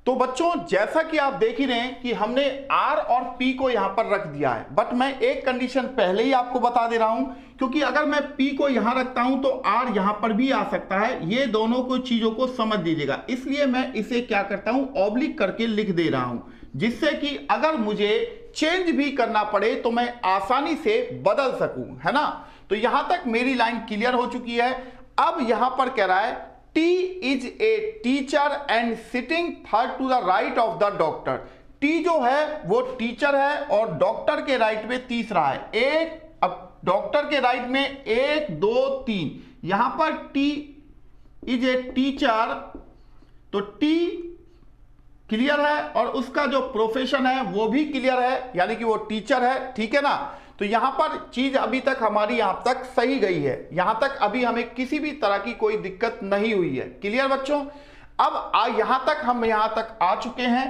तो बच्चों जैसा कि आप देख ही रहे हैं कि हमने R और P को यहां पर रख दिया है, बट मैं एक कंडीशन पहले ही आपको बता दे रहा हूं, क्योंकि अगर मैं P को यहां रखता हूं तो R यहां पर भी आ सकता है। ये दोनों को चीजों को समझ लीजिएगा, इसलिए मैं इसे क्या करता हूं, ऑब्लिक करके लिख दे रहा हूं, जिससे कि अगर मुझे चेंज भी करना पड़े तो मैं आसानी से बदल सकूं, है ना। तो यहां तक मेरी लाइन क्लियर हो चुकी है। अब यहां पर कह रहा है T is a teacher and sitting third to the right of the doctor। T जो है वो टीचर है और डॉक्टर के राइट में तीसरा है। एक, अब डॉक्टर के राइट में 1 2 3, यहां पर T is a टीचर, तो T क्लियर है और उसका जो प्रोफेशन है वो भी क्लियर है, यानी कि वो टीचर है, ठीक है ना। तो यहां पर चीज अभी तक हमारी यहां तक सही गई है, यहां तक अभी हमें किसी भी तरह की कोई दिक्कत नहीं हुई है। क्लियर बच्चों। अब यहां तक हम यहां तक आ चुके हैं।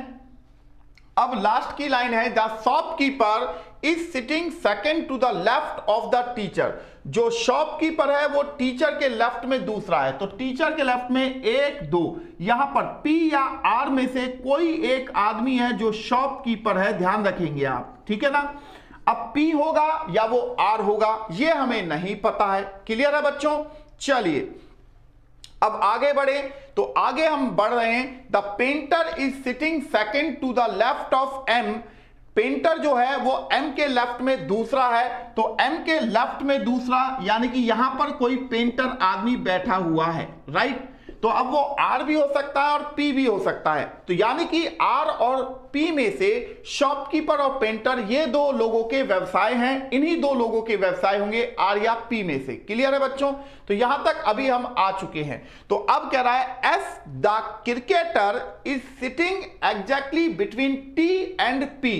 अब लास्ट की लाइन है, the shopkeeper is sitting second to the left of the teacher. जो शॉपकीपर है वो टीचर के लेफ्ट में दूसरा है, तो टीचर के लेफ्ट में 1 2, यहां पर P या R में से कोई एक आदमी है जो शॉपकीपर है, ध्यान रखेंगे आप, ठीक है ना। अब P होगा या वो R होगा ये हमें नहीं पता है। क्लियर है बच्चों। चलिए अब आगे बढ़े, तो आगे हम बढ़ रहे हैं। The painter is sitting second to the left of M। Painter जो है वो M के लेफ्ट में दूसरा है, तो M के लेफ्ट में दूसरा यानी कि यहां पर कोई पेंटर आदमी बैठा हुआ है, राइट। तो अब वो R भी हो सकता है और P भी हो सकता है, तो यानी कि R और P में से शॉपकीपर और पेंटर ये दो लोगों के व्यवसाय हैं, इन्हीं दो लोगों के व्यवसाय होंगे R या P में से। क्लियर है बच्चों। तो यहां तक अभी हम आ चुके हैं। तो अब कह रहा है S the cricketer is sitting exactly between T and P।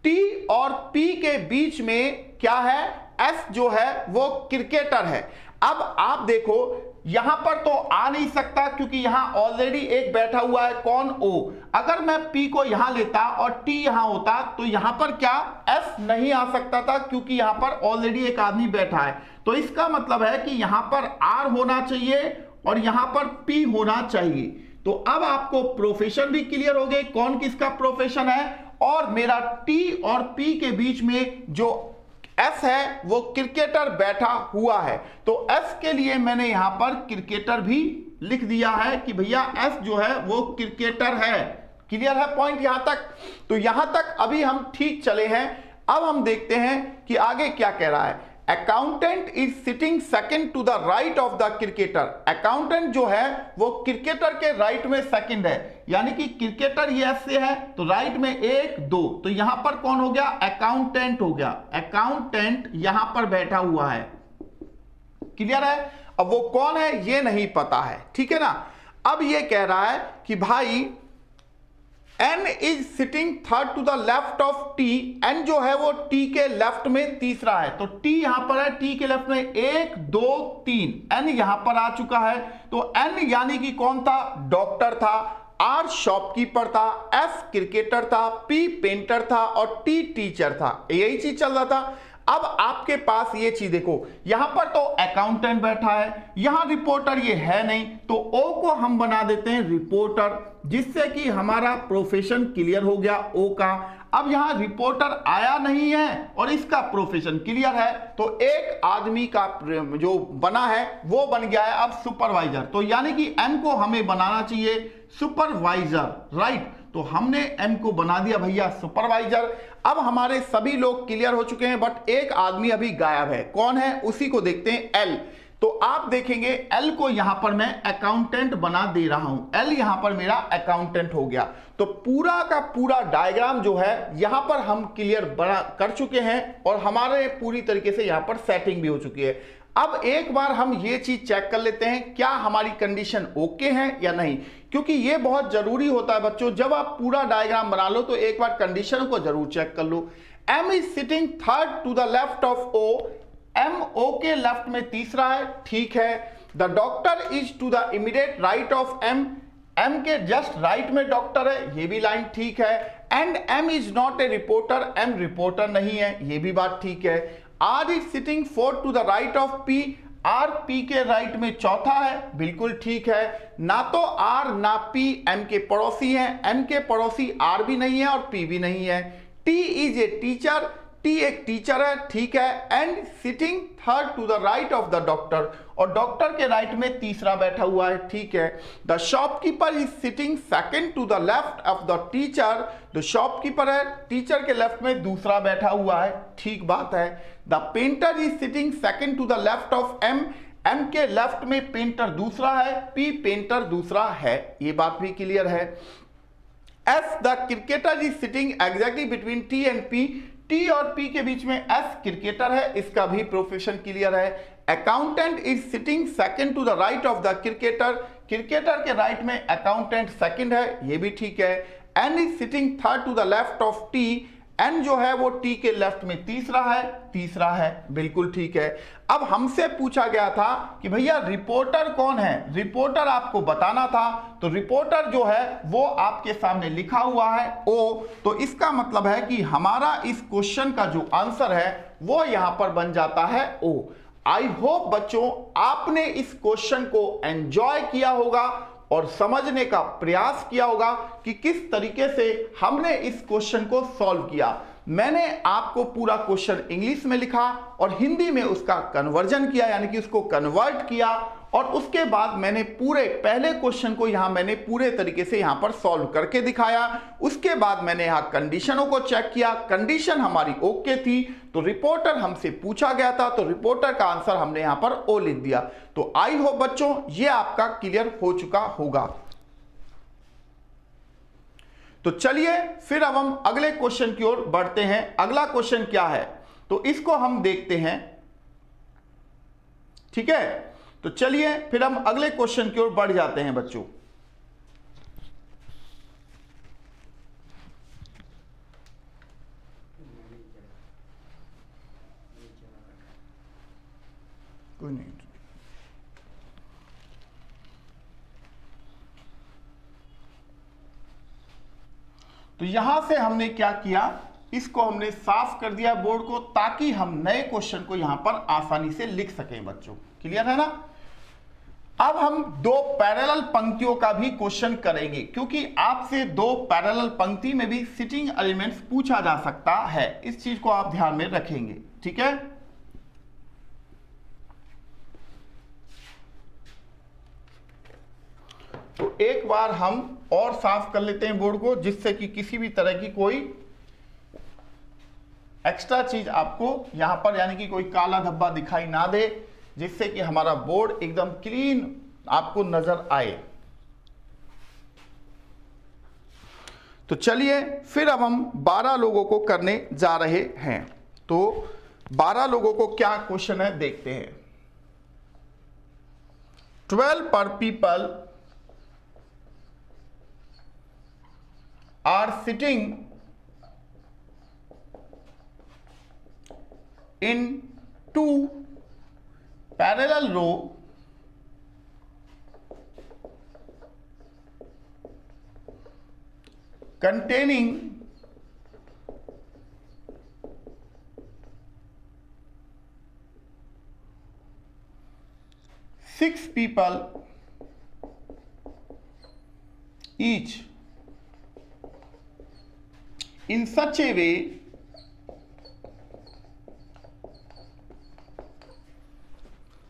T और P के बीच में क्या है, S जो है वो क्रिकेटर है। अब आप देखो यहां पर तो आ नहीं सकता क्योंकि यहां ऑलरेडी एक बैठा हुआ है, कौन, O। अगर मैं P को यहां लेता और T यहां होता तो यहां पर क्या S नहीं आ सकता था, क्योंकि यहां पर ऑलरेडी एक आदमी बैठा है। तो इसका मतलब है कि यहां पर R होना चाहिए और यहां पर P होना चाहिए। तो अब आपको प्रोफेशन भी क्लियर हो गए, कौन किसका प्रोफेशन है, और मेरा T और P के बीच में जो S है वो क्रिकेटर बैठा हुआ है। तो S के लिए मैंने यहां पर क्रिकेटर भी लिख दिया है कि भैया S जो है वो क्रिकेटर है। क्लियर है पॉइंट यहां तक। तो यहां तक अभी हम ठीक चले हैं। अब हम देखते हैं कि आगे क्या कह रहा है। Accountant is sitting second to the right of the cricketer. Accountant जो है वो क्रिकेटर के राइट में सेकंड है, यानी कि क्रिकेटर ये ऐसे है तो राइट में 1 2, तो यहां पर कौन हो गया, अकाउंटेंट हो गया। अकाउंटेंट यहां पर बैठा हुआ है। क्लियर है। अब वो कौन है ये नहीं पता है, ठीक है ना। अब ये कह रहा है कि भाई N is sitting third to the left of T। N जो है वो T के लेफ्ट में तीसरा है, तो T यहां पर है, T के लेफ्ट में 1 2 3, N यहां पर आ चुका है। तो N यानी कि कौन था, डॉक्टर था, R शॉपकीपर था, S क्रिकेटर था, P पेंटर था और T टीचर था। यही चीज चल रहा था। अब आपके पास ये चीज देखो, यहां पर तो अकाउंटेंट बैठा है, यहां रिपोर्टर ये है नहीं, तो O को हम बना देते हैं रिपोर्टर, जिससे कि हमारा प्रोफेशन क्लियर हो गया O का। अब यहां रिपोर्टर आया नहीं है और इसका प्रोफेशन क्लियर है, तो एक आदमी का जो बना है वो बन गया है अब सुपरवाइजर। तो यानी कि M को हमें बनाना चाहिए सुपरवाइजर, राइट। तो हमने M को बना दिया भैया सुपरवाइजर। अब हमारे सभी लोग क्लियर हो चुके हैं, बट एक आदमी अभी गायब है, कौन है, उसी को देखते हैं, L। तो आप देखेंगे L को यहां पर मैं अकाउंटेंट बना दे रहा हूं, L यहां पर मेरा अकाउंटेंट हो गया। तो पूरा का पूरा डायग्राम जो है यहां पर हम क्लियर बना कर चुके हैं और हमारे पूरी तरीके से यहां पर सेटिंग भी हो चुकी है। अब एक बार हम ये चीज चेक कर लेते हैं क्या हमारी कंडीशन ओके है या नहीं, क्योंकि ये बहुत जरूरी होता है बच्चों। जब आप पूरा डायग्राम बना लो तो एक बार कंडीशन को जरूर चेक कर लो। M is sitting third to the left of O। M O के लेफ्ट में तीसरा है, ठीक है। The doctor is to the immediate right of M। M के जस्ट राइट में डॉक्टर है, ये भी लाइन ठीक है। And M is not a reporter, M reporter नहीं है, ये भी बात ठीक है। R is sitting fourth to the right of P। R P के राइट में चौथा है, बिल्कुल ठीक है। ना तो आर ना पी एम के पड़ोसी हैं, एम के पड़ोसी आर भी नहीं है और पी भी नहीं है। T is a teacher, T एक टीचर है, ठीक है। And sitting third to the right of the doctor, और डॉक्टर के राइट में तीसरा बैठा हुआ है, ठीक है। The shopkeeper is sitting second to the left of the teacher, जो शॉपकीपर है टीचर के लेफ्ट में दूसरा बैठा हुआ है, ठीक बात है। The painter is sitting second to the left of M, M के लेफ्ट में पेंटर दूसरा है, पी पेंटर दूसरा है, ये बात भी क्लियर है। S the cricketer is sitting exactly between T and P, T और पी के बीच में एस क्रिकेटर है, इसका भी प्रोफेशन क्लियर है। Accountant is sitting second to the right of the cricketer, cricketer के राइट में अकाउंटेंट सेकंड है, ये भी ठीक है। N is sitting third to the left of T, N जो है वो टी के लेफ्ट में तीसरा है, बिल्कुल ठीक है। अब हमसे पूछा गया था कि भैया रिपोर्टर कौन है, रिपोर्टर आपको बताना था, तो रिपोर्टर जो है वो आपके सामने लिखा हुआ है ओ, तो इसका मतलब है कि हमारा इस क्वेश्चन का जो आंसर है वो यहां पर बन जाता है ओ। आई होप बच्चों आपने इस क्वेश्चन को एंजॉय किया होगा और समझने का प्रयास किया होगा कि किस तरीके से हमने इस क्वेश्चन को सॉल्व किया। मैंने आपको पूरा क्वेश्चन इंग्लिश में लिखा और हिंदी में उसका कन्वर्जन किया, यानी कि उसको कन्वर्ट किया, और उसके बाद मैंने पूरे पहले क्वेश्चन को यहां मैंने पूरे तरीके से यहां पर सॉल्व करके दिखाया। उसके बाद मैंने यहां कंडीशनों को चेक किया, कंडीशन हमारी ओके थी, तो रिपोर्टर हमसे पूछा गया था, तो रिपोर्टर का आंसर हमने यहां पर ओ लिख दिया। तो आई होप बच्चों ये आपका क्लियर हो चुका होगा। तो चलिए फिर अब हम अगले क्वेश्चन की ओर बढ़ते हैं। अगला क्वेश्चन क्या है तो इसको हम देखते हैं, ठीक है। तो चलिए फिर हम अगले क्वेश्चन की ओर बढ़ जाते हैं बच्चों। कोई नहीं, तो यहां से हमने क्या किया, इसको हमने साफ कर दिया बोर्ड को, ताकि हम नए क्वेश्चन को यहां पर आसानी से लिख सकें बच्चों। क्लियर है ना। अब हम दो पैरेलल पंक्तियों का भी क्वेश्चन करेंगे, क्योंकि आपसे दो पैरेलल पंक्ति में भी सिटिंग एलिमेंट्स पूछा जा सकता है, इस चीज को आप ध्यान में रखेंगे, ठीक है। तो एक बार हम और साफ कर लेते हैं बोर्ड को, जिससे कि किसी भी तरह की कोई एक्स्ट्रा चीज आपको यहां पर यानी कि कोई काला धब्बा दिखाई ना दे, जिससे कि हमारा बोर्ड एकदम क्लीन आपको नजर आए। तो चलिए फिर अब हम 12 लोगों को करने जा रहे हैं। तो 12 लोगों को क्या क्वेश्चन है देखते हैं। 12 per people are sitting in two parallel row containing six people each in such a way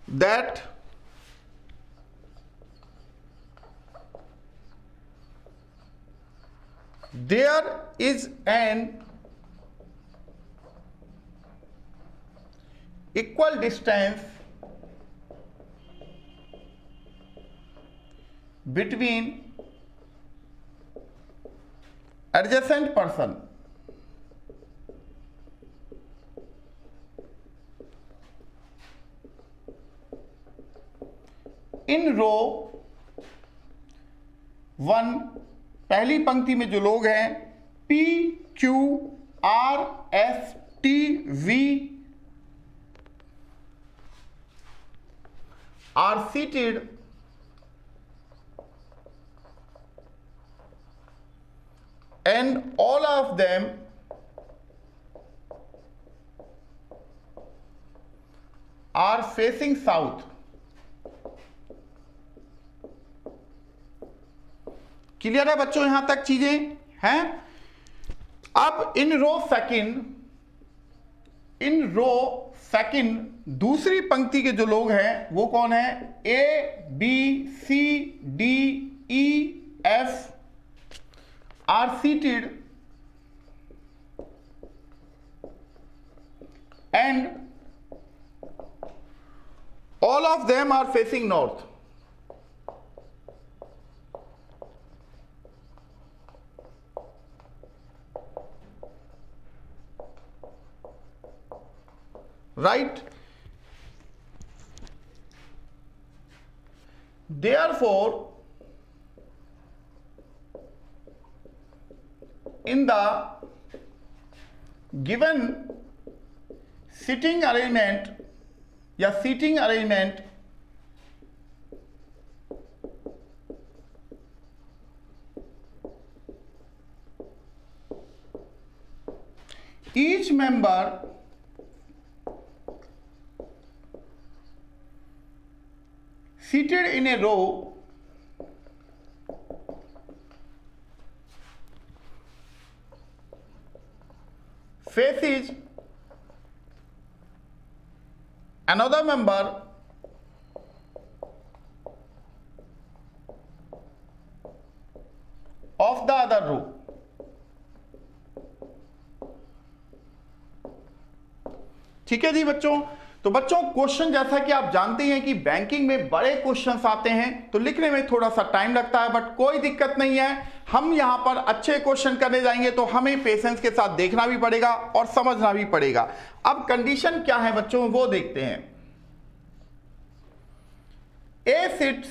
that there is an equal distance between adjacent person. इन रो 1 पहली पंक्ति में जो लोग हैं P, Q, R, S, T, V are seated and all of them . are facing south. Clear है बच्चों, यहां तक चीजें हैं। अब इन रो सेकंड दूसरी पंक्ति के जो लोग हैं वो कौन है? A B C D E F are seated and all of them are facing north. Right? Therefore, in the given seating arrangement या seating arrangement, each member seated in a row faces another member of the other row. ठीक है जी बच्चों। तो बच्चों question जैसा कि आप जानते हैं कि बैंकिंग में बड़े क्वेश्चंस आते हैं तो लिखने में थोड़ा सा टाइम लगता है, बट कोई दिक्कत नहीं है, हम यहां पर अच्छे क्वेश्चन करने जाएंगे तो हमें पेशेंस के साथ देखना भी पड़ेगा और समझना भी पड़ेगा। अब कंडीशन क्या है बच्चों वो देखते हैं। A sits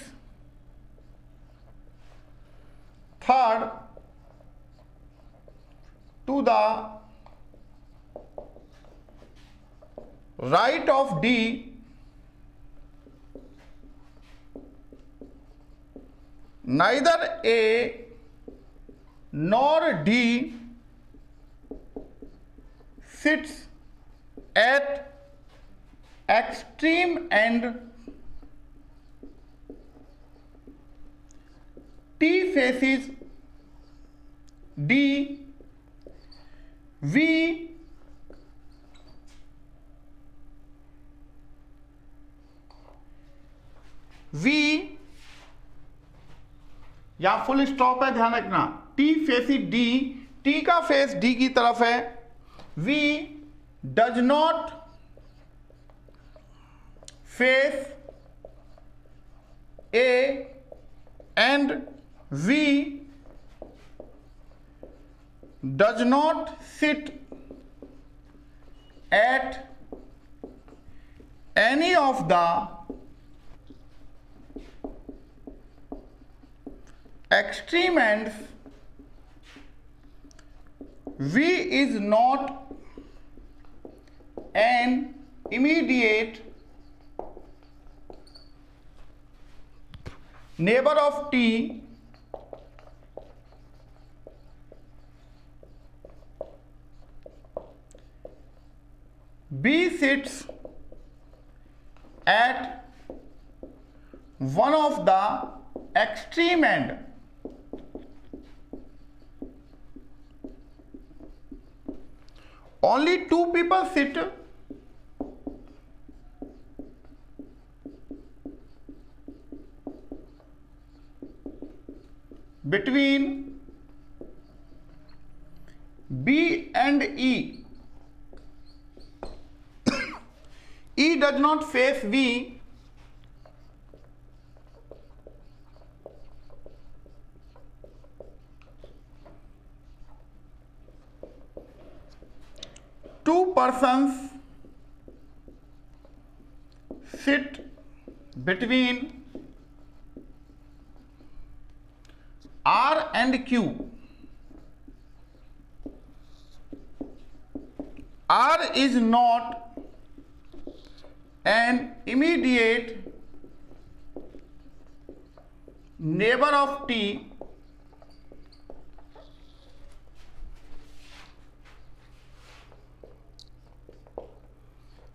third to the right of D neither A nor D sits at extreme end. T faces D. V या फुल स्टॉप है, ध्यान रखना। T फेसिस D, T का फेस D की तरफ है। V does not face A and V does not sit at any of the extreme ends. V is not an immediate neighbor of T B sits at one of the extreme end. Only two people sit between B and E. E does not face V. Two persons sit between R and Q. R is not an immediate neighbor of T.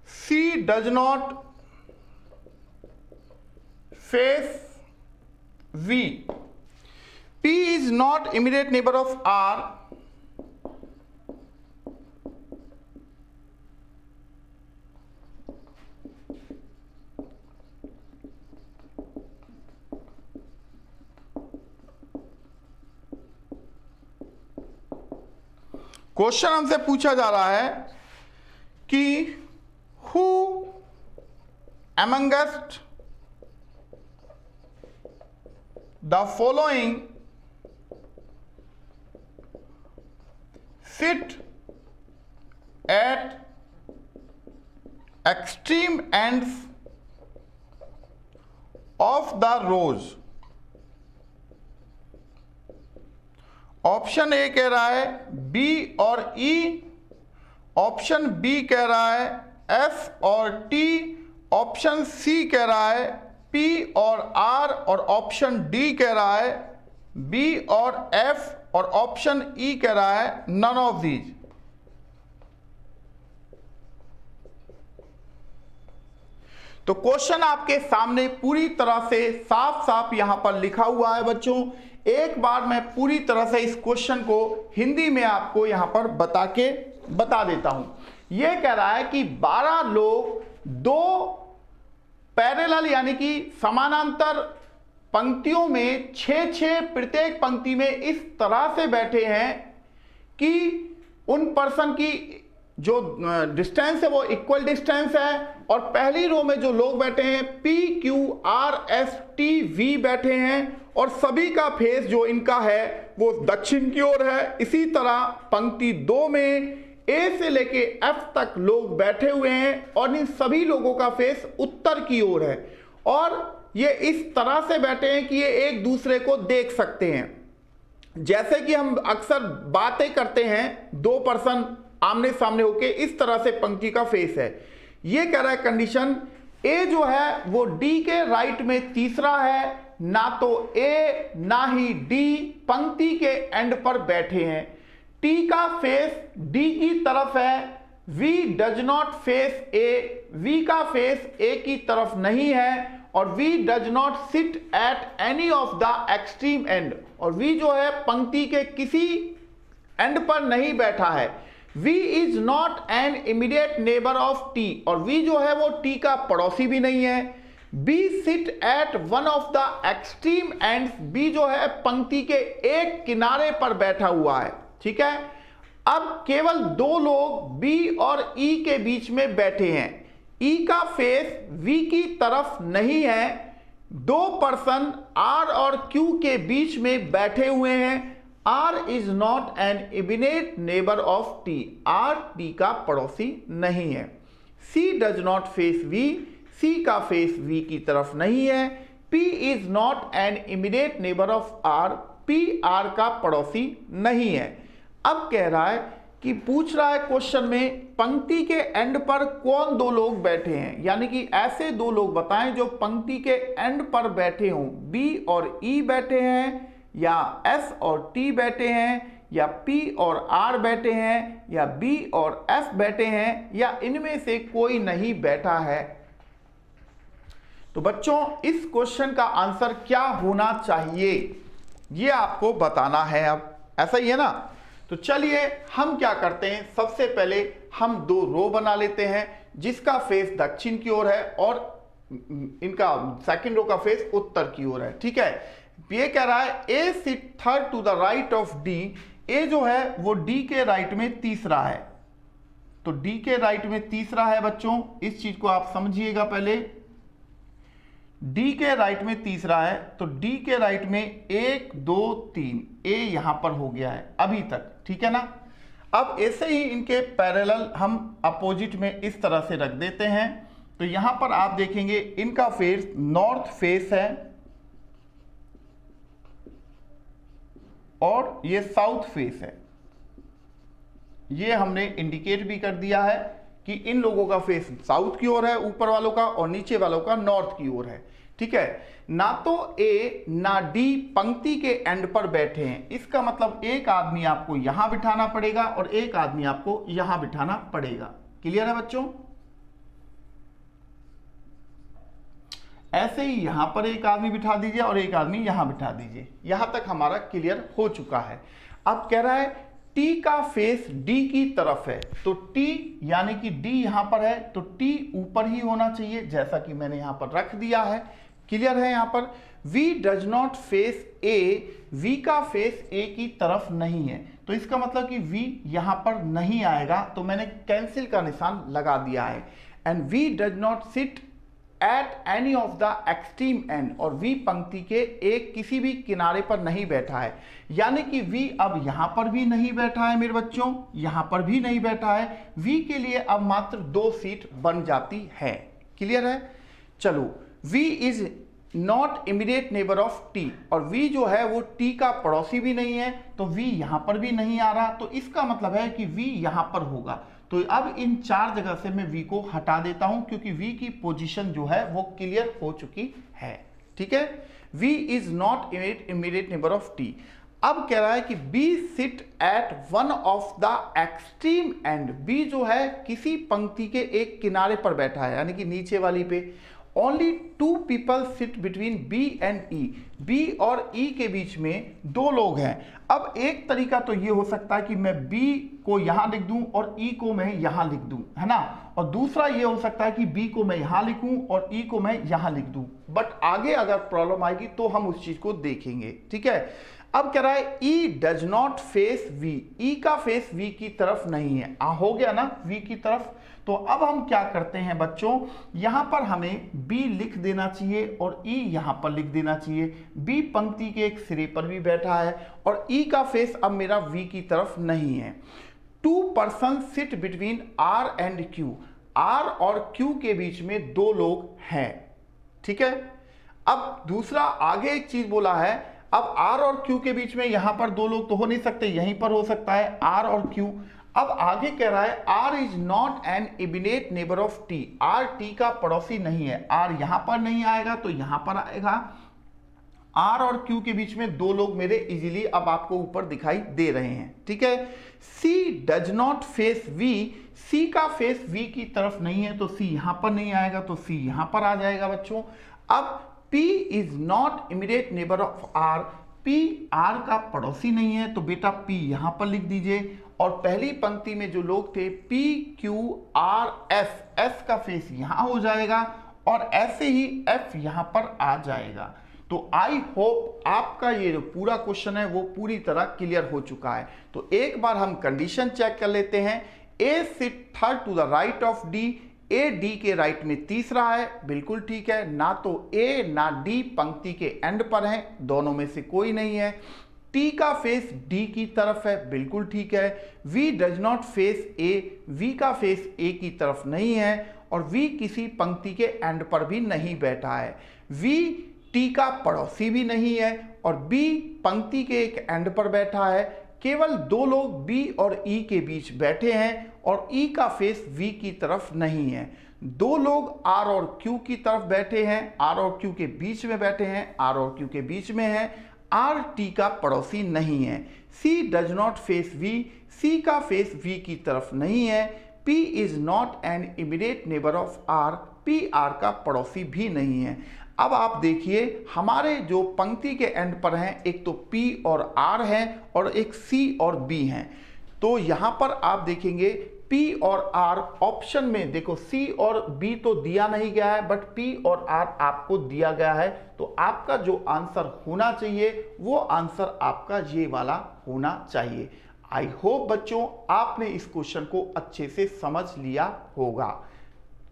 C does not face V. P is not immediate neighbor of R. Question हमसे पूछा जा रहा है कि who amongst the following sit at extreme ends of the rows. Option A कह रहा है B और ई, ऑप्शन बी कह रहा है एफ और टी, ऑप्शन सी कह रहा है पी और आर, और ऑप्शन डी कह रहा है बी और एफ, और ऑप्शन ई कह रहा है नन ऑफ दीज. तो क्वेश्चन आपके सामने पूरी तरह से साफ साफ यहां पर लिखा हुआ है बच्चों. एक बार मैं पूरी तरह से इस क्वेश्चन को हिंदी में आपको यहां पर बता देता हूं. यह कह रहा है कि 12 लोग दो पैरेलल यानी कि समानांतर पंक्तियों में 6-6 प्रत्येक पंक्ति में इस तरह से बैठे हैं कि उन पर्सन की जो डिस्टेंस है वो इक्वल डिस्टेंस है, और पहली रो में जो लोग बैठे हैं P Q R S T V बैठे हैं, और सभी का फेस जो इनका है वो दक्षिण की ओर है. इसी तरह पंक्ति 2 में A से लेके F तक लोग बैठे हुए हैं और इन सभी लोगों का फेस उत्तर की ओर है, और ये इस तरह से बैठे हैं कि ये एक दूसरे को देख सकते हैं. जैसे कि हम अक्सर बातें करते हैं, दो पर्सन आमने सामने होके इस तरह से पंक्ति का फेस है. ये कह रहा है कंडीशन ए जो है वो डी के राइट में तीसरा है, ना तो ए ना ही डी पंक्ति के एंड पर बैठे हैं. टी का फेस डी की तरफ है, V does not face A, V का फेस ए की तरफ नहीं है, और V does not sit at any of the extreme end, और वी जो है पंक्ति के किसी एंड पर नहीं बैठा है. V is not an immediate neighbour of T, और V जो है वो T का पड़ोसी भी नहीं है. B sit at one of the extreme ends, B जो है पंक्ति के एक किनारे पर बैठा हुआ है. ठीक है, अब केवल दो लोग B और E के बीच में बैठे हैं. E का फेस V की तरफ नहीं है. दो पर्सन R और Q के बीच में बैठे हुए हैं. R is not an immediate neighbour of T, R T का पड़ोसी नहीं है. C does not face V, C का फेस V की तरफ नहीं है. P is not an immediate neighbour of R, P R का पड़ोसी नहीं है. अब कह रहा है कि पूछ रहा है क्वेश्चन में पंक्ति के एंड पर कौन दो लोग बैठे हैं, यानी कि ऐसे दो लोग बताएं जो पंक्ति के एंड पर बैठे हों. B और E बैठे हैं, या S और T बैठे हैं, या P और R बैठे हैं, या B और F बैठे हैं, या इनमें से कोई नहीं बैठा है. तो बच्चों इस क्वेश्चन का आंसर क्या होना चाहिए ये आपको बताना है. अब ऐसा ही है ना. तो चलिए हम क्या करते हैं, सबसे पहले हम दो रो बना लेते हैं जिसका फेस दक्षिण की ओर है और इनका सेकंड रो का फेस उत्तर की ओर है. ठीक है, ये कह रहा है A sit third to the right of D. A जो है वो डी के राइट में तीसरा है. तो डी के राइट में तीसरा है बच्चों, इस चीज को आप समझिएगा. पहले डी के राइट में तीसरा है, तो डी के राइट में 1 2 3 ए यहां पर हो गया है अभी तक. ठीक है ना. अब ऐसे ही इनके पैरेलल हम अपोजिट में इस तरह से रख देते हैं. तो यहां पर आप देखेंगे इनका फेस नॉर्थ फेस है और ये साउथ फेस है. ये हमने इंडिकेट भी कर दिया है कि इन लोगों का फेस साउथ की ओर है, ऊपर वालों का, और नीचे वालों का नॉर्थ की ओर है. ठीक है, ना तो ए ना डी पंक्ति के एंड पर बैठे हैं. इसका मतलब एक आदमी आपको यहां बिठाना पड़ेगा और एक आदमी आपको यहां बिठाना पड़ेगा. क्लियर है बच्चों. ऐसे ही यहां पर एक आदमी बिठा दीजिए और एक आदमी यहां बिठा दीजिए। यहां तक हमारा क्लियर हो चुका है। अब कह रहा है T का फेस D की तरफ है, तो T यानी कि D यहां पर है तो T ऊपर ही होना चाहिए, जैसा कि मैंने यहां पर रख दिया है। क्लियर है। यहां पर V does not face A, V का फेस A की तरफ नहीं है, तो इसका मतलब कि V यहां पर नहीं आएगा, तो मैंने कैंसिल का निशान लगा दिया है। And V does not sit at any of the extreme end, और V पंक्ति के एक किसी भी किनारे पर नहीं बैठा है, यानी कि V अब यहां पर भी नहीं बैठा है मेरे बच्चों, यहां पर भी नहीं बैठा है। V के लिए अब मात्र 2 सीट बन जाती है। क्लियर है। चलो, V is not immediate neighbour of T, और V जो है वो T का पड़ोसी भी नहीं है, तो V यहां पर भी नहीं आ रहा, तो इसका मतलब है कि V यहां पर होगा। तो अब इन 4 जगह से मैं V को हटा देता हूं, क्योंकि V की पोजीशन जो है वो क्लियर हो चुकी है। ठीक है। V is not immediate neighbour of T। अब कह रहा है कि B sit at one of the extreme and, B जो है किसी पंक्ति के एक किनारे पर बैठा है, यानी कि नीचे वाली पे। Only 2 people sit between B and E, B और E के बीच में 2 लोग हैं। अब एक तरीका तो ये हो सकता है कि मैं B को यहां लिख दूं और E को मैं यहां लिख दूं, है ना, और दूसरा ये हो सकता है कि B को मैं यहां लिखूं और E को मैं यहां लिख दूं, बट आगे अगर प्रॉब्लम आएगी तो हम उस चीज को देखेंगे। ठीक है। अब कह रहा है E does not face V, E का फेस V की तरफ नहीं है। हो गया ना V की तरफ। तो अब हम क्या करते हैं बच्चों, यहां पर हमें B लिख देना चाहिए और E यहां पर लिख देना चाहिए। B पंक्ति के एक सिरे पर भी बैठा है और E का फेस अब मेरा V की तरफ नहीं है। 2 person sit between R and Q, R और Q के बीच में 2 लोग हैं। ठीक है। अब दूसरा आगे एक चीज बोला है, अब R और Q के बीच में यहां पर 2 लोग तो हो नहीं सकते, यहीं पर हो सकता है R और Q। अब आगे कह रहा है R is not an immediate neighbour of T, R T का पड़ोसी नहीं है। R यहां पर नहीं आएगा तो यहां पर आएगा। R और Q के बीच में 2 लोग मेरे इजीली अब आपको ऊपर दिखाई दे रहे हैं। ठीक है। C does not face V, C का फेस V की तरफ नहीं है, तो C यहां पर नहीं आएगा, तो C यहां पर आ जाएगा बच्चों। अब P is not immediate neighbour of R, P R का पड़ोसी नहीं है, तो बेटा P यहां पर लिख दीजिए। और पहली पंक्ति में जो लोग थे P Q R S, S का फेस यहां हो जाएगा और ऐसे ही F यहां पर आ जाएगा। तो आई होप आपका ये जो पूरा क्वेश्चन है वो पूरी तरह क्लियर हो चुका है। तो एक बार हम कंडीशन चेक कर लेते हैं। A sit third to the right of D, A D के राइट में तीसरा है, बिल्कुल ठीक है। ना तो A ना D पंक्ति के एंड पर है, दोनों में से कोई नहीं है। T का फेस D की तरफ है, बिल्कुल ठीक है। V does not face A, V का फेस A की तरफ नहीं है और V किसी पंक्ति के एंड पर भी नहीं बैठा है। V T का पड़ोसी भी नहीं है और B पंक्ति के एक एंड पर बैठा है। केवल 2 लोग B और E के बीच बैठे हैं और E का फेस V की तरफ नहीं है। 2 लोग R और Q की तरफ बैठे हैं, R और Q के बीच में बैठे हैं, R और Q के बीच में है। R T का पड़ोसी नहीं है। C does not face V, C का फेस V की तरफ नहीं है। P is not an immediate neighbour of R, P R का पड़ोसी भी नहीं है। अब आप देखिए हमारे जो पंक्ति के एंड पर हैं, एक तो P और R है और एक C और B हैं। तो यहां पर आप देखेंगे P और R ऑप्शन में देखो, C और B तो दिया नहीं गया है बट P और R आपको दिया गया है। तो आपका जो आंसर होना चाहिए वो आंसर आपका ये वाला होना चाहिए। आई होप बच्चों आपने इस क्वेश्चन को अच्छे से समझ लिया होगा।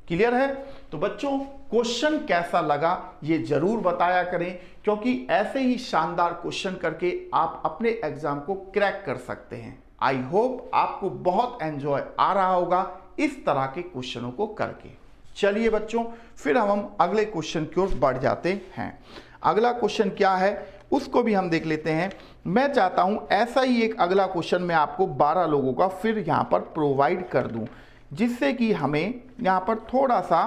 क्लियर है। तो बच्चों क्वेश्चन कैसा लगा ये जरूर बताया करें, क्योंकि ऐसे ही शानदार क्वेश्चन करके आप अपने एग्जाम को क्रैक कर सकते हैं। आई होप आपको बहुत एंजॉय आ रहा होगा इस तरह के क्वेश्चनों को करके। चलिए बच्चों फिर हम अगले क्वेश्चन की ओर बढ़ जाते हैं। अगला क्वेश्चन क्या है उसको भी हम देख लेते हैं। मैं चाहता हूं ऐसा ही एक अगला क्वेश्चन मैं आपको 12 लोगों का फिर यहां पर प्रोवाइड कर दूं, जिससे कि हमें यहां पर थोड़ा सा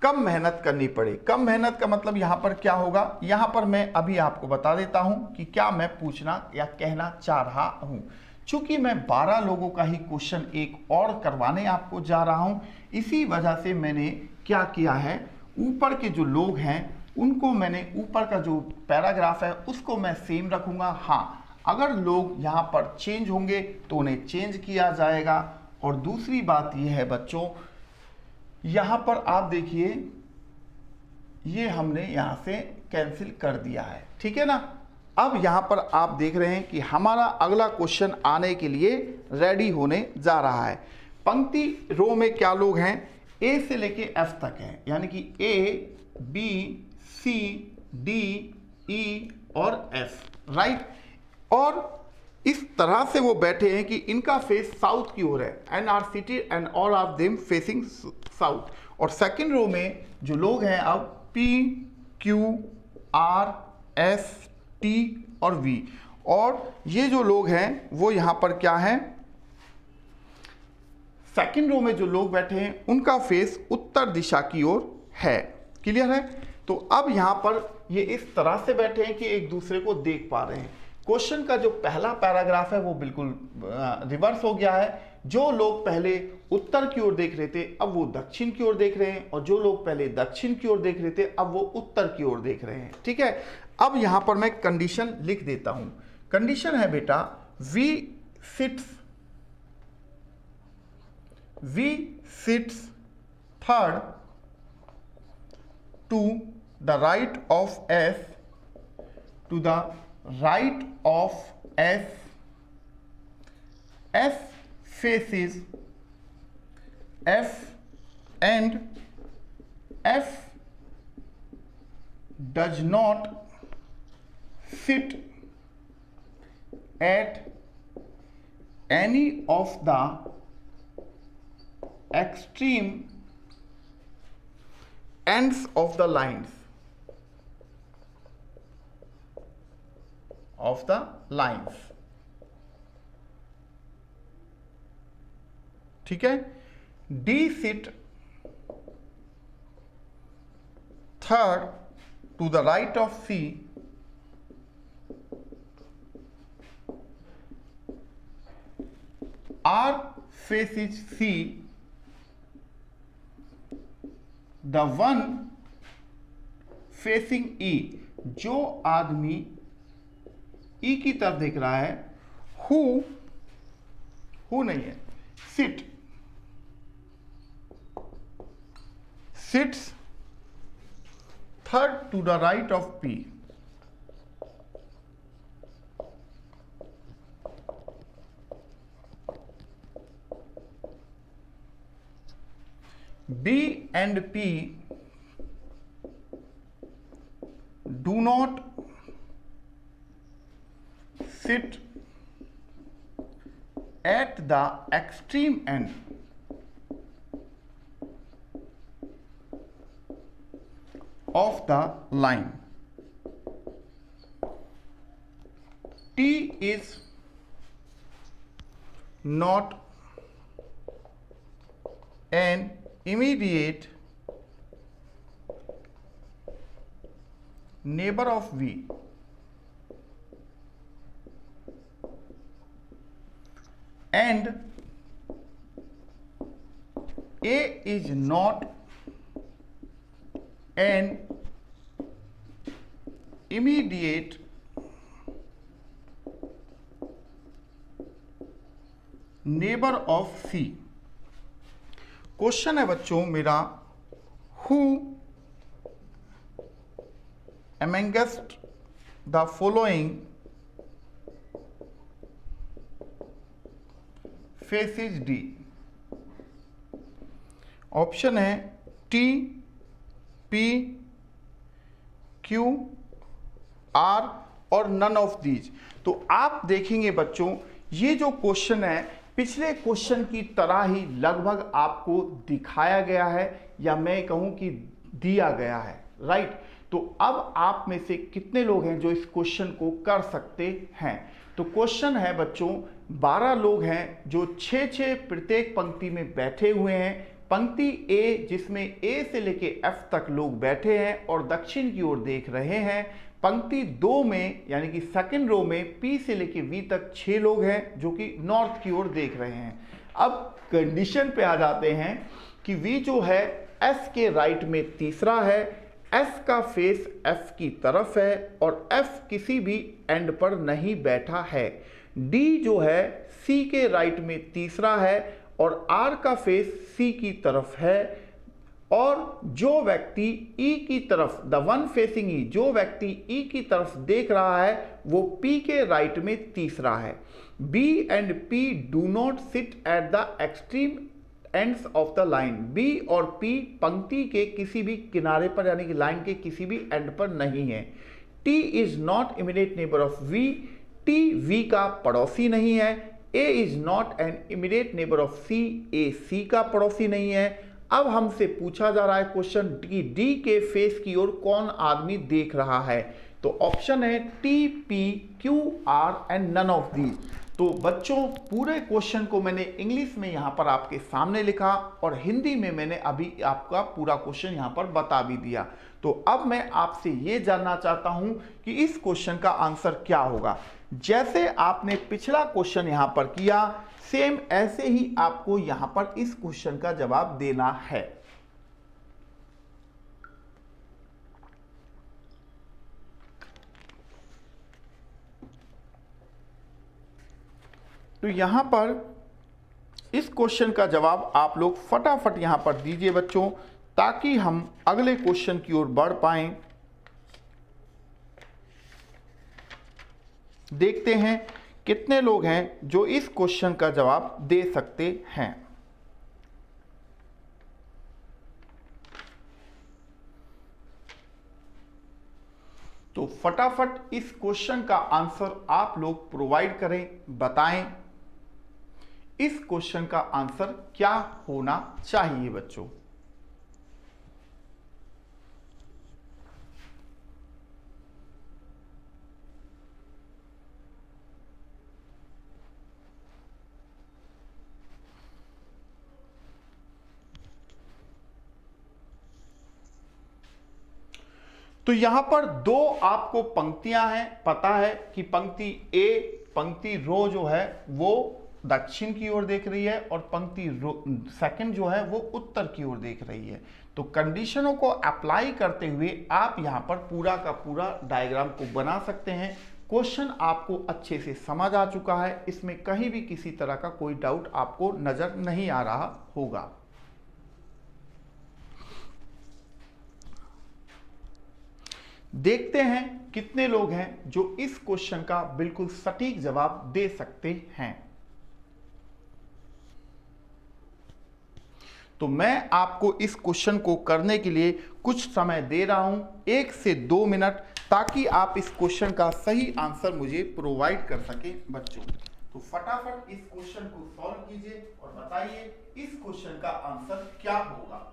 कम मेहनत करनी पड़े। कम मेहनत का मतलब यहां पर क्या होगा, यहां पर मैं अभी आपको बता देता हूं कि क्या मैं पूछना या कहना चाह रहा हूं। चूंकि मैं 12 लोगों का ही क्वेश्चन एक और करवाने आपको जा रहा हूं, इसी वजह से मैंने क्या किया है ऊपर के जो लोग हैं उनको मैंने ऊपर का जो पैराग्राफ है उसको मैं सेम रखूंगा। हाँ, अगर लोग यहाँ पर चेंज होंगे तो उन्हें चेंज किया जाएगा। और दूसरी बात यह है बच्चों, यहाँ पर आप देखिए ये हमने यहाँ से कैंसिल कर दिया है, ठीक है ना। अब यहाँ पर आप देख रहे हैं कि हमारा अगला क्वेश्चन आने के लिए रेडी होने जा रहा है। पंक्ति रो में क्या लोग हैं, ए से लेके एफ तक हैं, यानी कि ए बी सी डी ई और एफ, राइट। और इस तरह से वो बैठे हैं कि इनका फेस साउथ की ओर है, and are seated and all of them facing south. और सेकंड रो में जो लोग हैं अब P Q R S T और वी, और ये जो लोग हैं वो यहाँ पर क्या हैं, सेकंड रो में जो लोग बैठे हैं उनका फेस उत्तर दिशा की ओर है। क्लियर है। तो अब यहाँ पर ये इस तरह से बैठे हैं कि एक दूसरे को देख पा रहे हैं। क्वेश्चन का जो पहला पैराग्राफ है वो बिल्कुल रिवर्स हो गया है। जो लोग पहले उत्तर की ओर देख रहे थे अब वो दक्षिण की ओर देख रहे हैं, और जो लोग पहले दक्षिण की ओर देख रहे थे अब वो उत्तर की ओर देख रहे हैं, ठीक है। अब यहां पर मैं कंडीशन लिख देता हूं। कंडीशन है बेटा, V sits third to the right of S, to the right of S, S faces F, and F does not sit at any of the extreme ends of the lines, ठीक है। D sit third to the right of C, R faces C, the one facing E, जो आदमी ई की तरफ देख रहा है, हु नहीं है, sits third to the right of P, B and P do not sit at the extreme end of the line. T is not an immediate neighbor of V, and A is not an immediate neighbor of C। Question है बच्चों मेरा, who amongst the following faces D। Option है T, P, Q, R और none of these. तो आप देखेंगे बच्चों ये जो क्वेश्चन है पिछले क्वेश्चन की तरह ही लगभग आपको दिखाया गया है, या मैं कहूं कि दिया गया है, राइट। तो अब आप में से कितने लोग हैं जो इस क्वेश्चन को कर सकते हैं। तो क्वेश्चन है बच्चों 12 लोग हैं जो 6-6 प्रत्येक पंक्ति में बैठे हुए हैं। पंक्ति ए जिसमें ए से लेके एफ तक लोग बैठे हैं और दक्षिण की ओर देख रहे हैं। पंक्ति 2 में यानी कि सेकंड रो में पी से लेके वी तक 6 लोग हैं जो कि नॉर्थ की ओर देख रहे हैं। अब कंडीशन पे आ जाते हैं कि वी जो है एस के राइट में तीसरा है, एस का फेस एफ की तरफ है और एफ किसी भी एंड पर नहीं बैठा है। डी जो है सी के राइट में तीसरा है और आर का फेस सी की तरफ है और जो व्यक्ति ई की तरफ, द वन फेसिंग ई, जो व्यक्ति ई की तरफ देख रहा है वो पी के राइट में तीसरा है। B and P do not sit at the extreme ends of the line. B और पी पंक्ति के किसी भी किनारे पर यानी कि लाइन के किसी भी एंड पर नहीं है। T is not immediate neighbour of V. T V का पड़ोसी नहीं है। A is not an immediate neighbour of C. A C का पड़ोसी नहीं है। अब हमसे पूछा जा रहा है क्वेश्चन कि डी के फेस की ओर कौन आदमी देख रहा है, तो ऑप्शन है T, P, Q, R and none of these. तो बच्चों पूरे क्वेश्चन को मैंने इंग्लिश में यहां पर आपके सामने लिखा और हिंदी में मैंने अभी आपका पूरा क्वेश्चन यहां पर बता भी दिया। तो अब मैं आपसे ये जानना चाहता हूं कि इस क्वेश्चन का आंसर क्या होगा। जैसे आपने पिछला क्वेश्चन यहां पर किया सेम ऐसे ही आपको यहां पर इस क्वेश्चन का जवाब देना है। तो यहां पर इस क्वेश्चन का जवाब आप लोग फटाफट यहां पर दीजिए बच्चों, ताकि हम अगले क्वेश्चन की ओर बढ़ पाएं। देखते हैं कितने लोग हैं जो इस क्वेश्चन का जवाब दे सकते हैं। तो फटाफट इस क्वेश्चन का आंसर आप लोग प्रोवाइड करें, बताएं इस क्वेश्चन का आंसर क्या होना चाहिए बच्चों। तो यहां पर दो आपको पंक्तियां हैं, पता है कि पंक्ति ए, पंक्ति रो जो है वो दक्षिण की ओर देख रही है और पंक्ति सेकंड जो है वो उत्तर की ओर देख रही है। तो कंडीशनों को अप्लाई करते हुए आप यहां पर पूरा का पूरा डायग्राम को बना सकते हैं। क्वेश्चन आपको अच्छे से समझ आ चुका है, इसमें कहीं भी किसी तरह का कोई डाउट आपको नजर नहीं आ रहा होगा। देखते हैं कितने लोग हैं जो इस क्वेश्चन का बिल्कुल सटीक जवाब दे सकते हैं। तो मैं आपको इस क्वेश्चन को करने के लिए कुछ समय दे रहा हूं, 1 से 2 मिनट, ताकि आप इस क्वेश्चन का सही आंसर मुझे प्रोवाइड कर सकें बच्चों। तो फटाफट इस क्वेश्चन को सॉल्व कीजिए और बताइए इस क्वेश्चन का आंसर क्या होगा।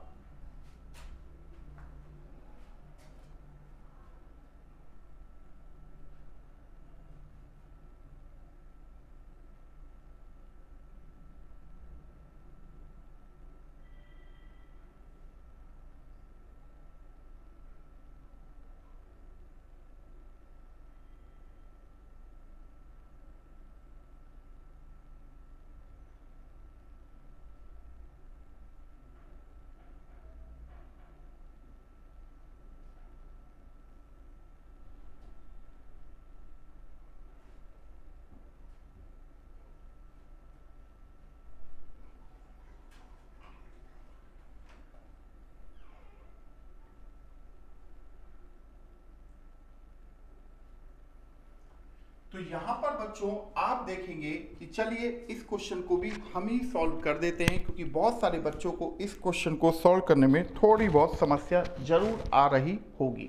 तो यहां पर बच्चों आप देखेंगे कि चलिए इस क्वेश्चन को भी हम ही सॉल्व कर देते हैं, क्योंकि बहुत सारे बच्चों को इस क्वेश्चन को सॉल्व करने में थोड़ी बहुत समस्या जरूर आ रही होगी।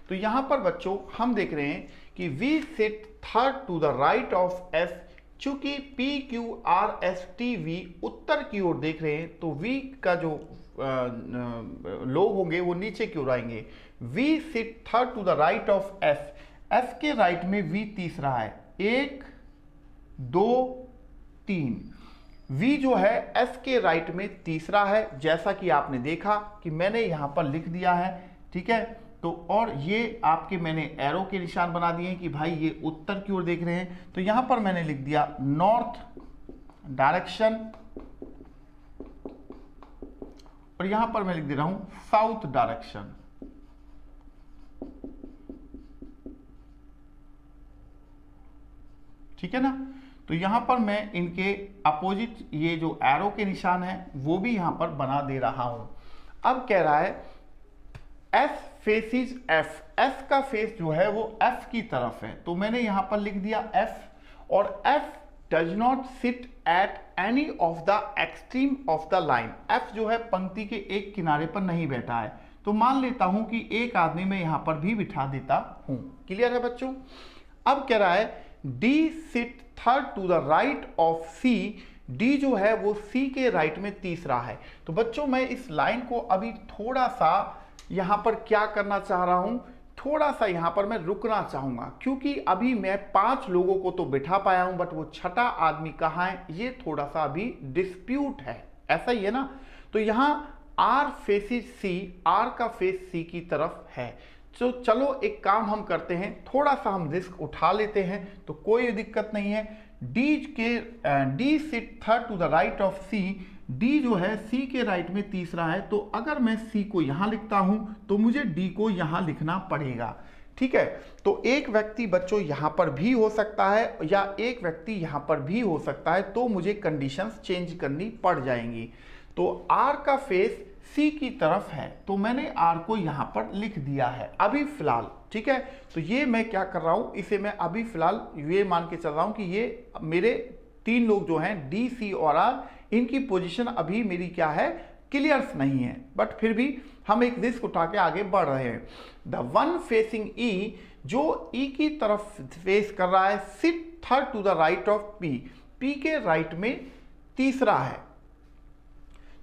तो यहां पर बच्चों हम देख रहे हैं कि V sit third to the right of S. चूंकि P Q R S T V उत्तर की ओर देख रहे हैं तो वी का जो लोग होंगे वो नीचे की ओर आएंगे। V sit third to the right of S. F के राइट में वी तीसरा है, 1 2 3। वी जो है एफ के राइट में तीसरा है, जैसा कि आपने देखा कि मैंने यहां पर लिख दिया है, ठीक है। तो और ये आपके मैंने एरो के निशान बना दिए हैं कि भाई ये उत्तर की ओर देख रहे हैं। तो यहां पर मैंने लिख दिया नॉर्थ डायरेक्शन और यहां पर मैं लिख दे रहा हूं साउथ डायरेक्शन। ठीक है ना। तो यहां पर मैं इनके अपोजिट ये जो एरो के निशान है वो भी यहां पर बना दे रहा हूं। अब कह रहा है एस फेसिस एफ, एस का फेस जो है वो एफ की तरफ है, तो मैंने यहां पर लिख दिया एफ, और F does not sit at any of the extreme of the line. F जो है पंक्ति के एक किनारे पर नहीं बैठा है, तो मान लेता हूं कि एक आदमी मैं यहां पर भी बिठा देता हूं। क्लियर है बच्चों। अब कह रहा है D sit third to the right of C, D जो है वो सी के राइट में तीसरा है। तो बच्चों मैं इस लाइन को अभी थोड़ा सा यहां पर क्या करना चाह रहा हूं, थोड़ा सा यहां पर मैं रुकना चाहूंगा, क्योंकि अभी मैं 5 लोगों को तो बिठा पाया हूं, बट वो छठा आदमी कहां है ये थोड़ा सा अभी डिस्प्यूट है। ऐसा ही है ना। तो यहां आर फेसिस सी, आर का फेस सी की तरफ है। तो चलो एक काम हम करते हैं, थोड़ा सा हम रिस्क उठा लेते हैं, तो कोई दिक्कत नहीं है। D sit third to the right of C, D जो है सी के राइट में तीसरा है, तो अगर मैं सी को यहां लिखता हूं तो मुझे डी को यहां लिखना पड़ेगा। ठीक है। तो एक व्यक्ति बच्चों यहां पर भी हो सकता है या एक व्यक्ति यहां पर भी हो सकता है, तो मुझे कंडीशंस चेंज करनी पड़ जाएंगी। तो आर का फेस सी की तरफ है, तो मैंने आर को यहां पर लिख दिया है अभी फिलहाल। ठीक है। तो ये मैं क्या कर रहा हूं, इसे मैं अभी फिलहाल ये मान के चल रहा हूं कि ये मेरे 3 लोग जो हैं डी सी और आर, इनकी पोजीशन अभी मेरी क्या है, क्लियर्स नहीं है, बट फिर भी हम एक रिस्क उठा के आगे बढ़ रहे हैं। द वन फेसिंग ई, जो ई की तरफ फेस कर रहा है, sit third to the right of P, P के राइट में तीसरा है।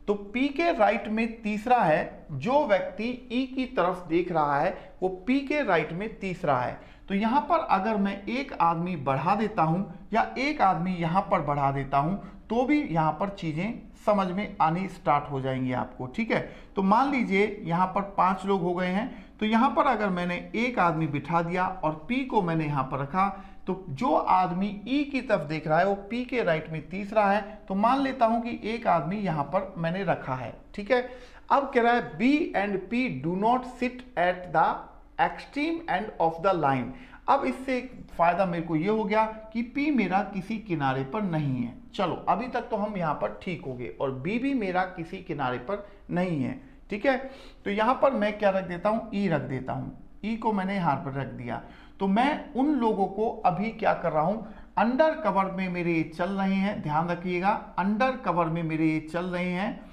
तो P के राइट में तीसरा है, जो व्यक्ति E की तरफ देख रहा है वो P के राइट में तीसरा है। तो यहां पर अगर मैं एक आदमी बढ़ा देता हूं या एक आदमी यहां पर बढ़ा देता हूं, तो भी यहां पर चीजें समझ में आनी स्टार्ट हो जाएंगी आपको। ठीक है। तो मान लीजिए यहां पर 5 लोग हो गए हैं, तो यहां पर अगर मैंने एक आदमी बिठा दिया और P को मैंने यहां पर रखा, तो जो आदमी E की तरफ देख रहा है वो P के राइट में तीसरा है, तो मान लेता हूं कि एक आदमी यहां पर मैंने रखा है। ठीक है। अब कह रहा है B and P do not sit at the extreme end of the line. अब इससे एक फायदा मेरे को ये हो गया कि P मेरा किसी किनारे पर नहीं है। चलो अभी तक तो हम यहां पर ठीक हो गए, और B भी मेरा किसी किनारे पर नहीं है। ठीक है। तो यहां पर मैं क्या रख देता हूं, E रख देता हूं। E को मैंने यहां पर रख दिया। तो मैं उन लोगों को अभी क्या कर रहा हूं, अंडर कवर में मेरे ये चल रहे हैं, ध्यान रखिएगा, अंडर कवर में मेरे ये चल रहे हैं,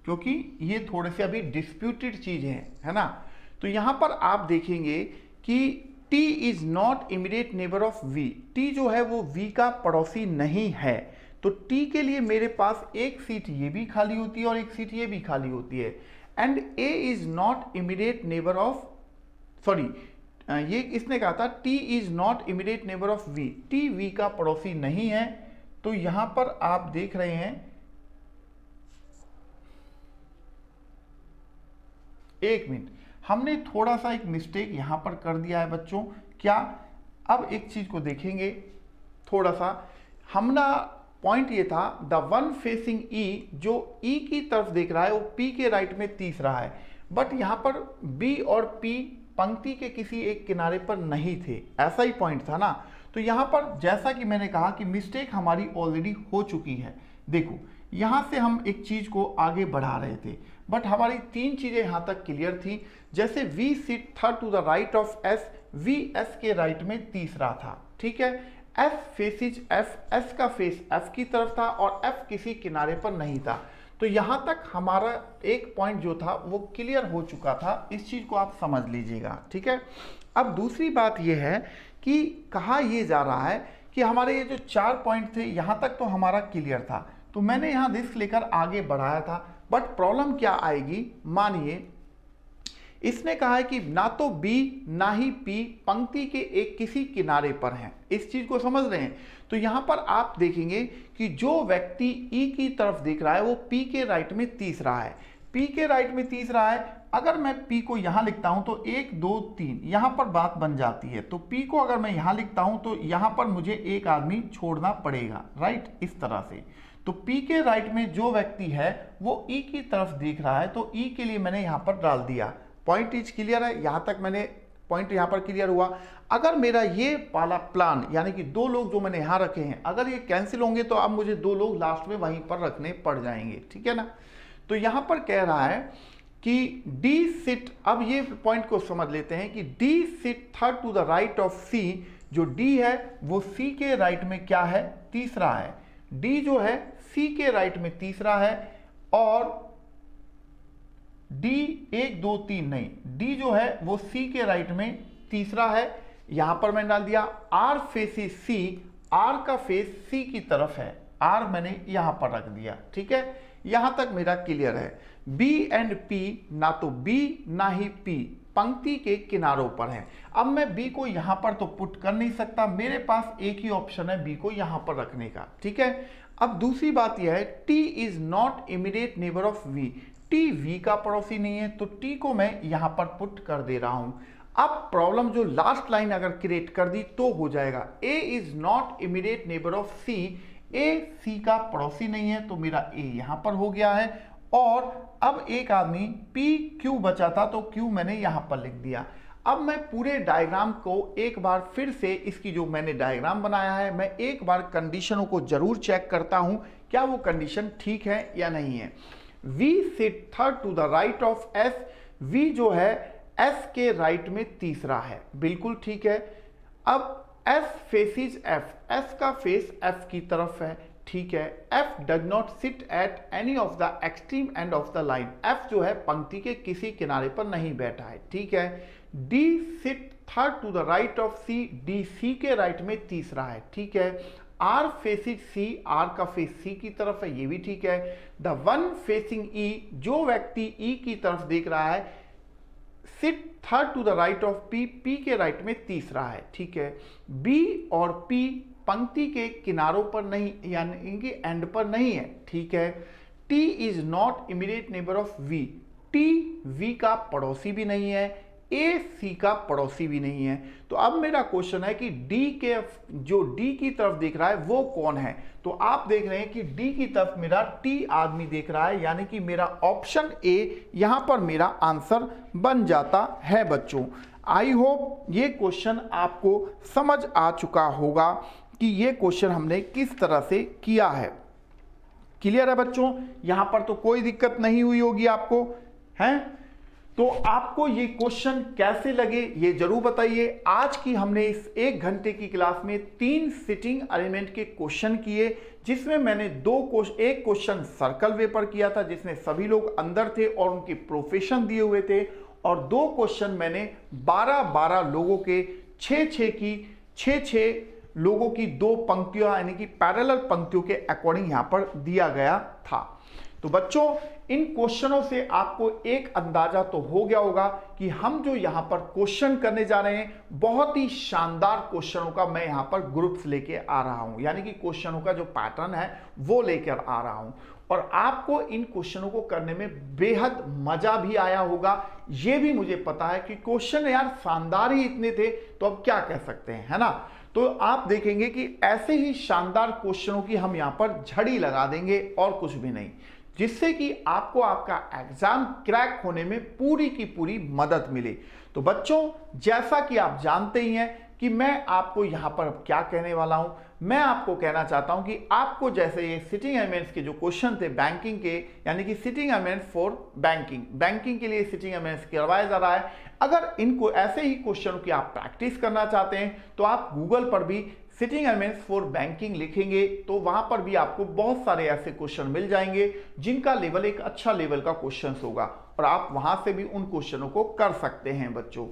क्योंकि ये थोड़े से अभी डिस्प्यूटेड चीज है ना। तो यहां पर आप देखेंगे कि T is not immediate neighbour of V, T जो है वो V का पड़ोसी नहीं है। तो T के लिए मेरे पास एक सीट ये भी खाली होती है और एक सीट ये भी खाली होती है। And A is not immediate neighbour of, sorry ये इसने कहा था T is not immediate neighbour of V, T V का पड़ोसी नहीं है। तो यहां पर आप देख रहे हैं, एक मिनट, हमने थोड़ा सा एक मिस्टेक यहां पर कर दिया है बच्चों। क्या, अब एक चीज को देखेंगे थोड़ा सा, हमारा पॉइंट ये था द वन फेसिंग E, जो E की तरफ देख रहा है वो P के राइट में तीसरा है, बट यहां पर B और P पंक्ति के किसी एक किनारे पर नहीं थे, ऐसा ही पॉइंट था ना। तो यहां पर जैसा कि मैंने कहा कि मिस्टेक हमारी ऑलरेडी हो चुकी है। देखो यहां से हम एक चीज को आगे बढ़ा रहे थे, बट हमारी 3 चीजें यहां तक क्लियर थी। जैसे V sit third to the right of S, V S के राइट में तीसरा था। ठीक है। F फेसिज F, S का फेस F की तरफ था और F किसी किनारे पर नहीं था। तो यहां तक हमारा एक पॉइंट जो था वो क्लियर हो चुका था, इस चीज को आप समझ लीजिएगा। ठीक है। अब दूसरी बात यह है कि कहा यह जा रहा है कि हमारे ये जो 4 पॉइंट थे यहां तक तो हमारा क्लियर था, तो मैंने यहां रिस्क लेकर आगे बढ़ाया था। बट प्रॉब्लम क्या आएगी, मानिए इसने कहा है कि ना तो B ना ही P पंक्ति के एक किसी किनारे पर हैं, इस चीज को समझ रहे हैं। तो यहां पर आप देखेंगे कि जो व्यक्ति E की तरफ देख रहा है वो P के राइट में तीसरा है, P के राइट में तीसरा है, अगर मैं P को यहां लिखता हूं तो 1 2 3 यहां पर बात बन जाती है। तो P को अगर मैं यहां लिखता हूं तो यहां पर मुझे एक आदमी छोड़ना पड़ेगा, राइट, इस तरह से। तो P के राइट में जो व्यक्ति है वो E की तरफ देख रहा है, तो E के लिए मैंने यहां पर डाल दिया। पॉइंट इज क्लियर है, यहां तक मैंने पॉइंट यहां पर क्लियर हुआ। अगर मेरा ये वाला प्लान यानी कि 2 लोग जो मैंने यहां रखे हैं अगर ये कैंसिल होंगे तो अब मुझे 2 लोग लास्ट में वहीं पर रखने पड़ जाएंगे, ठीक है ना। तो यहां पर कह रहा है कि D सिट, अब ये पॉइंट को समझ लेते हैं कि D sit third to the right of C। जो D है वो C के राइट में क्या है, तीसरा है। D जो है C के राइट में तीसरा है और D 1 2 3 नहीं, D जो है वो C के राइट में तीसरा है। यहां पर मैंने डाल दिया R फेसेस C, R का फेस C की तरफ है, R मैंने यहां पर रख दिया, ठीक है। यहां तक मेरा क्लियर है। B एंड P ना तो B ना ही P पंक्ति के किनारों पर है। अब मैं B को यहां पर तो पुट कर नहीं सकता, मेरे पास एक ही ऑप्शन है B को यहां पर रखने का, ठीक है। अब दूसरी बात यह है T is not immediate neighbour of V, T V का पड़ोसी नहीं है, तो T को मैं यहां पर पुट कर दे रहा हूं। अब प्रॉब्लम जो लास्ट लाइन अगर क्रिएट कर दी तो हो जाएगा A is not immediate neighbour of C, A C का पड़ोसी नहीं है, तो मेरा A यहां पर हो गया है। और अब एक आदमी P Q बचा था तो Q मैंने यहां पर लिख दिया। अब मैं पूरे डायग्राम को एक बार फिर से, इसकी जो मैंने डायग्राम बनाया है, मैं एक बार कंडीशनों को जरूर चेक करता हूं क्या वो कंडीशन ठीक है या नहीं है। V sit third to the right of S, V जो है S के राइट में तीसरा है, बिल्कुल ठीक है। अब S फेसिस F, S का फेस F की तरफ है, ठीक है। F does not sit at any of the extreme end of the line, F जो है पंक्ति के किसी किनारे पर नहीं बैठा है, ठीक है। D sit third to the right of C, D C के राइट में तीसरा है, ठीक है। R फेसिस C, R का फेस C की तरफ है, ये भी ठीक है। द वन फेसिंग E, जो व्यक्ति E की तरफ देख रहा है, sit third to the right of P, P के राइट में तीसरा है, ठीक है। B और P पंक्ति के किनारों पर नहीं यानी कि एंड पर नहीं है, ठीक है। T is not immediate neighbour of V, T V का पड़ोसी भी नहीं है, A C का पड़ोसी भी नहीं है। तो अब मेरा क्वेश्चन है कि D के जो D की तरफ देख रहा है वो कौन है। तो आप देख रहे हैं कि D की तरफ मेरा T आदमी देख रहा है, यानी कि मेरा ऑप्शन A यहां पर मेरा आंसर बन जाता है बच्चों। आई होप ये क्वेश्चन आपको समझ आ चुका होगा कि ये क्वेश्चन हमने किस तरह से किया है। क्लियर है बच्चों, यहां पर तो कोई दिक्कत नहीं हुई होगी आपको, हैं? तो आपको ये क्वेश्चन कैसे लगे ये जरूर बताइए। आज की हमने इस 1 घंटे की क्लास में 3 सिटिंग अरेंजमेंट के क्वेश्चन किए, जिसमें मैंने एक क्वेश्चन सर्कल वे पर किया था जिसमें सभी लोग अंदर थे और उनके प्रोफेशन दिए हुए थे, और 2 क्वेश्चन मैंने 12-12 लोगों के 6 लोगों की 2 पंक्तियां यानी कि पैरेलल पंक्तियों के अकॉर्डिंग यहां पर दिया गया था। तो बच्चों इन क्वेश्चनों से आपको एक अंदाजा तो हो गया होगा कि हम जो यहां पर क्वेश्चन करने जा रहे हैं बहुत ही शानदार क्वेश्चनों का मैं यहां पर ग्रुप्स लेके आ रहा हूं, यानी कि क्वेश्चनों का जो पैटर्न है वो लेकर आ रहा हूं, और आपको इन क्वेश्चनों को करने में बेहद मजा भी आया होगा। ये भी मुझे पता है कि क्वेश्चन यार शानदार ही इतने थे तो अब क्या कह सकते हैं, है ना। तो आप देखेंगे कि ऐसे ही शानदार क्वेश्चनों की हम यहां पर झड़ी लगा देंगे और कुछ भी नहीं, जिससे कि आपको आपका एग्जाम क्रैक होने में पूरी की पूरी मदद मिले। तो बच्चों जैसा कि आप जानते ही हैं कि मैं आपको यहां पर क्या कहने वाला हूं, मैं आपको कहना चाहता हूं कि आपको जैसे ये सिटिंग अरेंजमेंट्स के जो क्वेश्चन थे बैंकिंग के, यानी कि सिटिंग अरेंजमेंट फॉर बैंकिंग के लिए सिटिंग अरेंजमेंट्स करवाया जा रहा है, अगर इनको ऐसे ही क्वेश्चन की आप प्रैक्टिस करना चाहते हैं तो आप गूगल पर भी सिटिंग अरेंजमेंट्स फॉर बैंकिंग लिखेंगे तो वहां पर भी आपको बहुत सारे ऐसे क्वेश्चन मिल जाएंगे जिनका लेवल एक अच्छा लेवल का क्वेश्चन होगा, और आप वहां से भी उन क्वेश्चनों को कर सकते हैं बच्चों।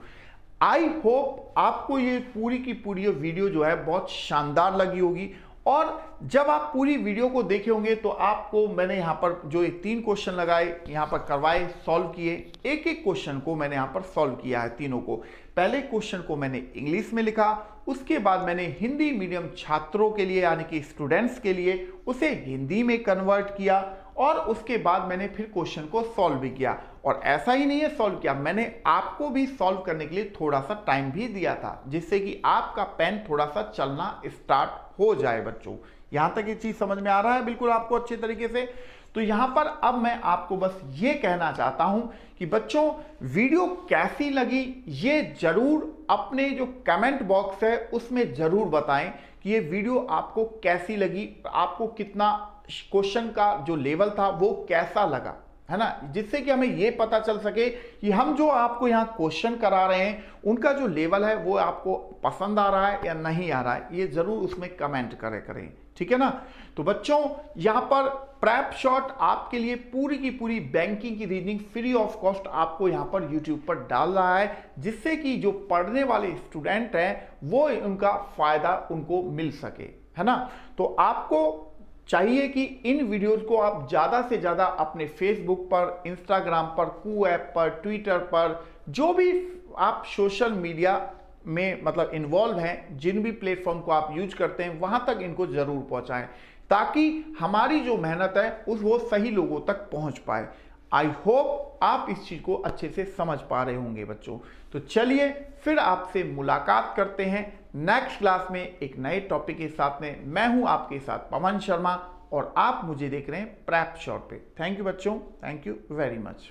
आई होप आपको ये पूरी की पूरी वीडियो जो है बहुत शानदार लगी होगी, और जब आप पूरी वीडियो को देखे होंगे तो आपको मैंने यहाँ पर जो 3 क्वेश्चन लगाए यहाँ पर करवाए, सॉल्व किए, एक एक क्वेश्चन को मैंने यहाँ पर सॉल्व किया है तीनों को। पहले क्वेश्चन को मैंने इंग्लिश में लिखा, उसके बाद मैंने हिंदी मीडियम छात्रों के लिए यानी कि स्टूडेंट्स के लिए उसे हिंदी में कन्वर्ट किया, और उसके बाद मैंने फिर क्वेश्चन को सॉल्व भी किया। और ऐसा ही नहीं है सॉल्व किया, मैंने आपको भी सॉल्व करने के लिए थोड़ा सा टाइम भी दिया था, जिससे कि आपका पेन थोड़ा सा चलना स्टार्ट हो जाए बच्चों। यहां तक ये चीज समझ में आ रहा है बिल्कुल आपको अच्छे तरीके से? तो यहां पर अब मैं आपको बस ये कहना चाहता हूं कि बच्चों वीडियो कैसी लगी ये जरूर अपने जो कमेंट बॉक्स है उसमें जरूर बताएं कि ये वीडियो आपको कैसी लगी, आपको कितना क्वेश्चन का जो लेवल था वो कैसा लगा, है ना, जिससे कि हमें ये पता चल सके कि हम जो आपको यहाँ क्वेश्चन करा रहे हैं उनका जो लेवल है वो आपको पसंद आ रहा है या नहीं आ रहा है, ये जरूर उसमें कमेंट करें, ठीक है ना। तो बच्चों यहाँ पर प्रैप शॉट आपके लिए पूरी की पूरी बैंकिंग की रीजनिंग फ्री ऑफ कॉस्ट आपको यहाँ पर यूट्यूब पर डाल रहा है, जिससे कि जो पढ़ने वाले स्टूडेंट हैं वो उनका फायदा उनको मिल सके, है ना। तो आपको चाहिए कि इन वीडियोस को आप ज़्यादा से ज़्यादा अपने फेसबुक पर, इंस्टाग्राम पर, कू ऐप पर, ट्विटर पर, जो भी आप सोशल मीडिया में मतलब इन्वॉल्व हैं, जिन भी प्लेटफॉर्म को आप यूज करते हैं वहां तक इनको जरूर पहुंचाएं, ताकि हमारी जो मेहनत है उस वो सही लोगों तक पहुंच पाए। आई होप आप इस चीज को अच्छे से समझ पा रहे होंगे बच्चों। तो चलिए फिर आपसे मुलाकात करते हैं नेक्स्ट क्लास में एक नए टॉपिक के साथ में। मैं हूं आपके साथ पवन शर्मा और आप मुझे देख रहे हैं प्रैप शॉट पे। थैंक यू बच्चों, थैंक यू वेरी मच।